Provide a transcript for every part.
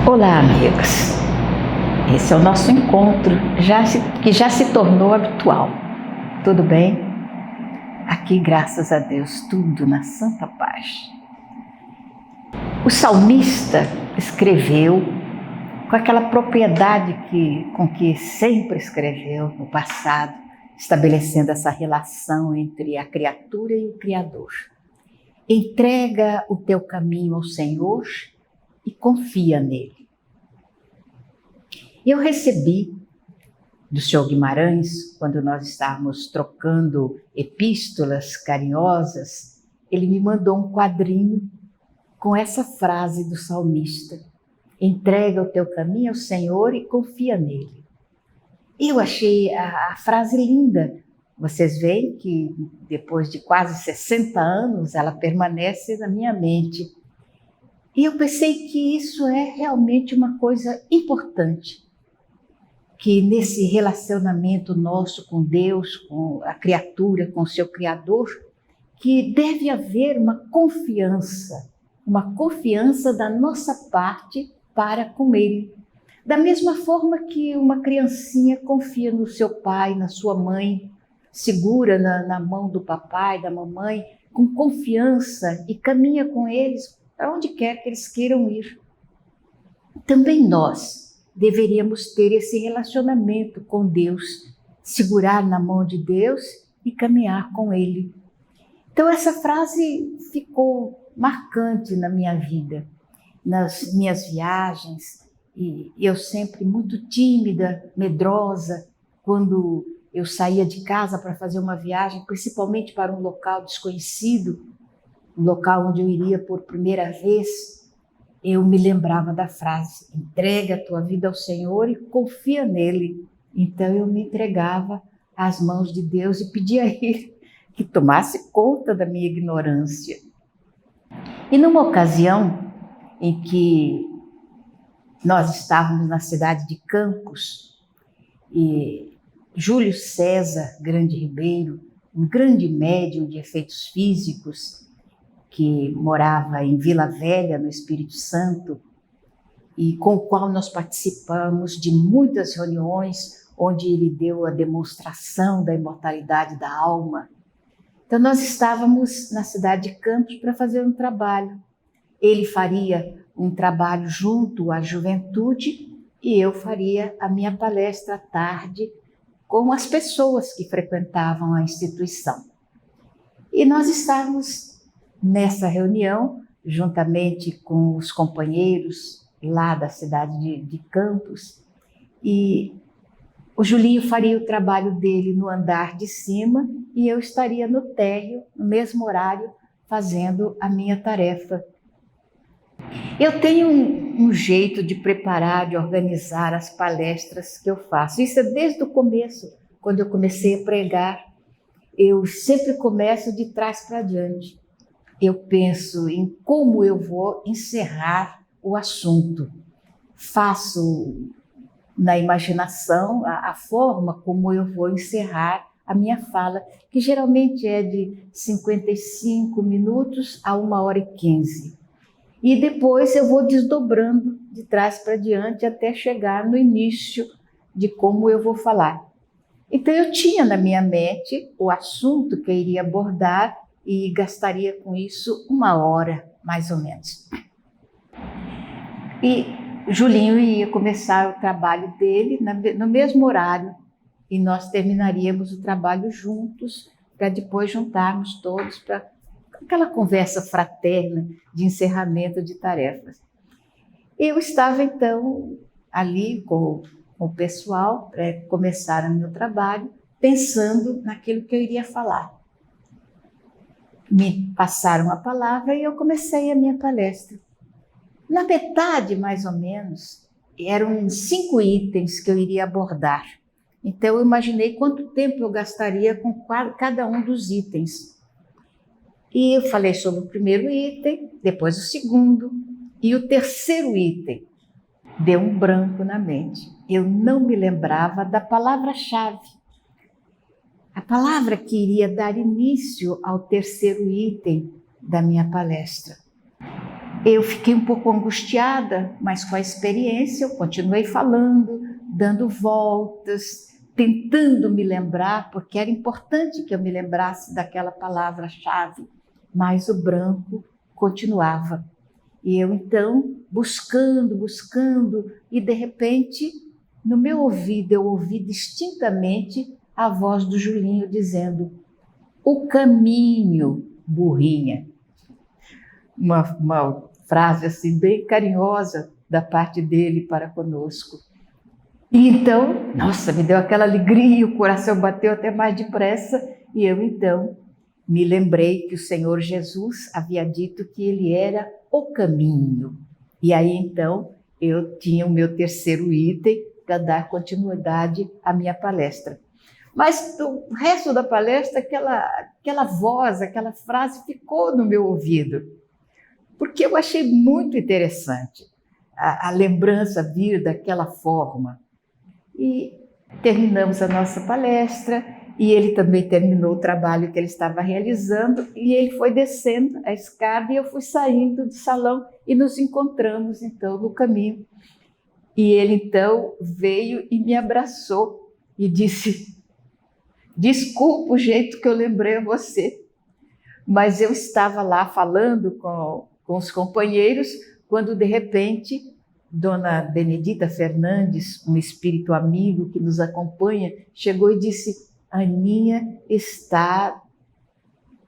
Olá, amigos. Esse é o nosso encontro, que já se tornou habitual. Tudo bem? Aqui, graças a Deus, tudo na santa paz. O salmista escreveu com aquela propriedade com que sempre escreveu no passado, estabelecendo essa relação entre a criatura e o Criador. Entrega o teu caminho ao Senhor e confia nele. Eu recebi do Senhor Guimarães, quando nós estávamos trocando epístolas carinhosas, ele me mandou um quadrinho com essa frase do salmista: entrega o teu caminho ao Senhor e confia nele. Eu achei a frase linda. Vocês veem que depois de quase 60 anos ela permanece na minha mente. E eu pensei que isso é realmente uma coisa importante, que nesse relacionamento nosso com Deus, com a criatura, com o seu Criador, que deve haver uma confiança da nossa parte para com Ele. Da mesma forma que uma criancinha confia no seu pai, na sua mãe, segura na mão do papai, da mamãe, com confiança e caminha com eles para onde quer que eles queiram ir. Também nós deveríamos ter esse relacionamento com Deus, segurar na mão de Deus e caminhar com Ele. Então essa frase ficou marcante na minha vida, nas minhas viagens, e eu sempre muito tímida, medrosa, quando eu saía de casa para fazer uma viagem, principalmente para um local desconhecido, um local onde eu iria por primeira vez, eu me lembrava da frase: entrega a tua vida ao Senhor e confia nele. Então eu me entregava às mãos de Deus e pedia a Ele que tomasse conta da minha ignorância. E numa ocasião em que nós estávamos na cidade de Campos, e Júlio César Grande Ribeiro, um grande médium de efeitos físicos, que morava em Vila Velha, no Espírito Santo, e com o qual nós participamos de muitas reuniões, onde ele deu a demonstração da imortalidade da alma. Então nós estávamos na cidade de Campos para fazer um trabalho. Ele faria um trabalho junto à juventude e eu faria a minha palestra à tarde com as pessoas que frequentavam a instituição. E nós estávamos nessa reunião, juntamente com os companheiros lá da cidade de Campos, e o Julinho faria o trabalho dele no andar de cima e eu estaria no térreo, no mesmo horário, fazendo a minha tarefa. Eu tenho um jeito de preparar, de organizar as palestras que eu faço. Isso é desde o começo, quando eu comecei a pregar. Eu sempre começo de trás para diante. Eu penso em como eu vou encerrar o assunto. Faço na imaginação a forma como eu vou encerrar a minha fala, que geralmente é de 55 minutos a 1h15. E depois eu vou desdobrando de trás para diante até chegar no início de como eu vou falar. Então eu tinha na minha mente o assunto que eu iria abordar e gastaria com isso 1 hora, mais ou menos. E Julinho ia começar o trabalho dele no mesmo horário e nós terminaríamos o trabalho juntos para depois juntarmos todos para aquela conversa fraterna de encerramento de tarefas. Eu estava então ali com o pessoal para começar o meu trabalho, pensando naquilo que eu iria falar. Me passaram a palavra e eu comecei a minha palestra. Na metade, mais ou menos, eram 5 itens que eu iria abordar. Então eu imaginei quanto tempo eu gastaria com cada um dos itens. E eu falei sobre o primeiro item, depois o segundo e o terceiro item. Deu um branco na mente. Eu não me lembrava da palavra-chave. A palavra que iria dar início ao terceiro item da minha palestra. Eu fiquei um pouco angustiada, mas com a experiência eu continuei falando, dando voltas, tentando me lembrar, porque era importante que eu me lembrasse daquela palavra-chave, mas o branco continuava. E eu então, buscando, e de repente, no meu ouvido, eu ouvi distintamente a voz do Julinho dizendo: "O caminho, burrinha." Uma frase assim bem carinhosa da parte dele para conosco. E então, nossa, me deu aquela alegria, o coração bateu até mais depressa, e eu então me lembrei que o Senhor Jesus havia dito que ele era o caminho. E aí então eu tinha o meu terceiro item para dar continuidade à minha palestra. Mas o resto da palestra, aquela voz, aquela frase ficou no meu ouvido, porque eu achei muito interessante a lembrança vir daquela forma. E terminamos a nossa palestra, e ele também terminou o trabalho que ele estava realizando, e ele foi descendo a escada e eu fui saindo do salão e nos encontramos então no caminho. E ele então veio e me abraçou e disse: "Desculpa o jeito que eu lembrei a você, mas eu estava lá falando com os companheiros quando de repente Dona Benedita Fernandes, um espírito amigo que nos acompanha, chegou e disse: Aninha está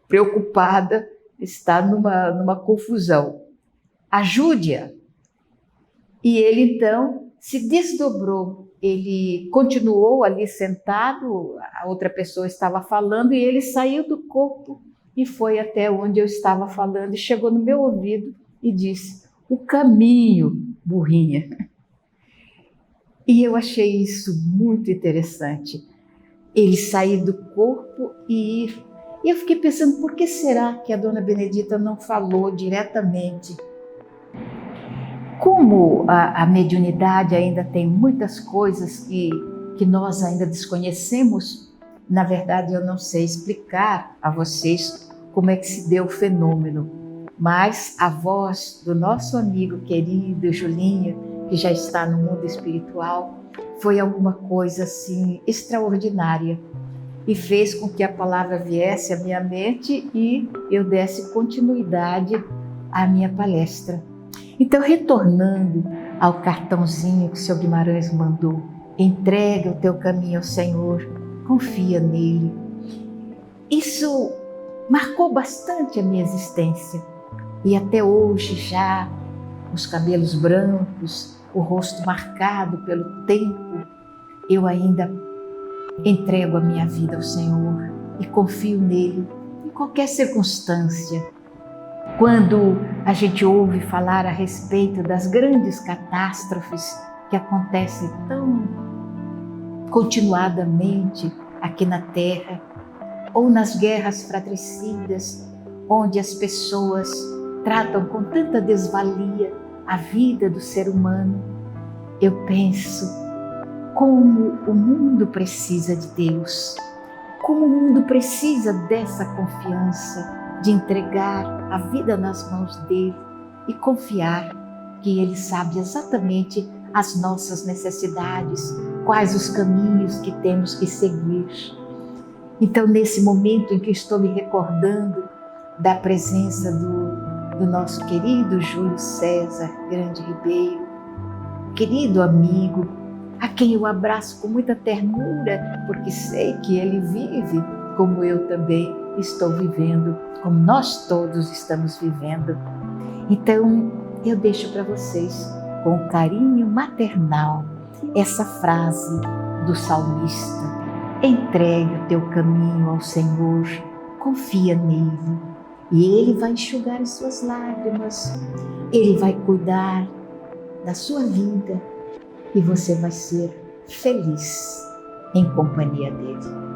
preocupada, está numa confusão. Ajude-a." E ele então se desdobrou, ele continuou ali sentado, a outra pessoa estava falando e ele saiu do corpo e foi até onde eu estava falando e chegou no meu ouvido e disse: "O caminho, burrinha." E eu achei isso muito interessante. Ele sair do corpo e ir. E eu fiquei pensando, por que será que a Dona Benedita não falou diretamente? Como a mediunidade ainda tem muitas coisas que nós ainda desconhecemos, na verdade eu não sei explicar a vocês como é que se deu o fenômeno. Mas a voz do nosso amigo querido Julinho, que já está no mundo espiritual, foi alguma coisa assim extraordinária e fez com que a palavra viesse à minha mente e eu desse continuidade à minha palestra. Então, retornando ao cartãozinho que o Sr. Guimarães mandou: entrega o teu caminho ao Senhor, confia nele. Isso marcou bastante a minha existência. E até hoje já, os cabelos brancos, o rosto marcado pelo tempo, eu ainda entrego a minha vida ao Senhor e confio nele em qualquer circunstância. Quando a gente ouve falar a respeito das grandes catástrofes que acontecem tão continuadamente aqui na Terra, ou nas guerras fratricidas, onde as pessoas tratam com tanta desvalia a vida do ser humano, eu penso como o mundo precisa de Deus, como o mundo precisa dessa confiança de entregar a vida nas mãos dele e confiar que ele sabe exatamente as nossas necessidades, quais os caminhos que temos que seguir. Então, nesse momento em que estou me recordando da presença do nosso querido Júlio César Grande Ribeiro, querido amigo, a quem eu abraço com muita ternura, porque sei que ele vive como eu também estou vivendo, como nós todos estamos vivendo. Então, eu deixo para vocês, com carinho maternal, essa frase do salmista: entregue o teu caminho ao Senhor, confia nele, e ele vai enxugar as suas lágrimas, ele vai cuidar da sua vida e você vai ser feliz em companhia dele.